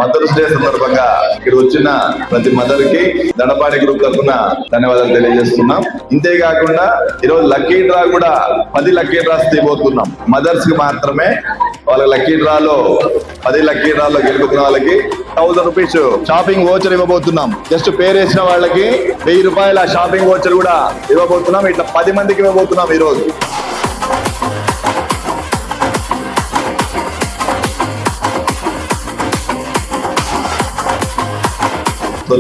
Mothers day సందర్భంగా ఇక్కడ వచ్చిన ప్రతి మదర్ కి దండపాణి గ్రూప్ తరఫున ధన్యవాదాలు తెలియజేస్తున్నాం. ఇంతేకాకుండా ఈరోజు లక్కీ డ్రా కూడా 10 లక్కీ డ్రాస్ తీయబోతున్నాం. మదర్స్ కి మాత్రమే వాళ్ళ లక్కీ డ్రాలో 10 లక్కీ డ్రాలో గెలుపుతున్న వాళ్ళకి 1000 రూపీస్ షాపింగ్ వోచర్ ఇవ్వబోతున్నాం. జస్ట్ పేరు వేసిన వాళ్ళకి 1000 రూపాయల షాపింగ్ వోచర్ కూడా ఇవ్వబోతున్నాం. ఇట్లా 10 మందికి ఇవ్వబోతున్నాం ఈ రోజు.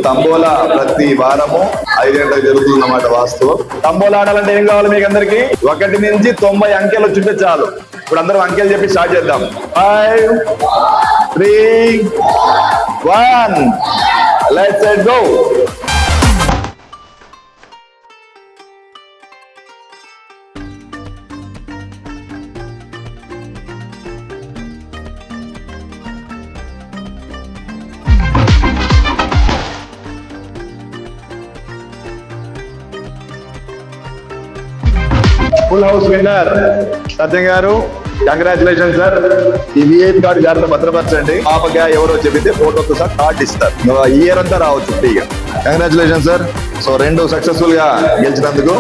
తంబోలా ప్రతి వారము 5 గంటలకు జరుగుతుందన్నమాట. వాస్తవం తంబోలా ఆడాలంటే ఏం కావాలి మీకు అందరికి? 1 నుంచి 90 అంకెలు వచ్చింటే చాలు. ఇప్పుడు అందరం అంకెలు చెప్పి స్టార్ట్ చేద్దాం. 5, 3, 1 let's go. Full house winner Satyam గారు, కంగ్రాచులేషన్ సార్. ఈ విఐపి కార్డు గారితో భద్రపరచండి. పాపగా ఎవరో చెబితే ఫోటోతో సార్ కార్డు ఇస్తారు. ఇయర్ అంతా రావచ్చు ఫ్రీగా. Congratulation sir. సో 2 సక్సెస్ఫుల్ గా గెలిచినందుకు.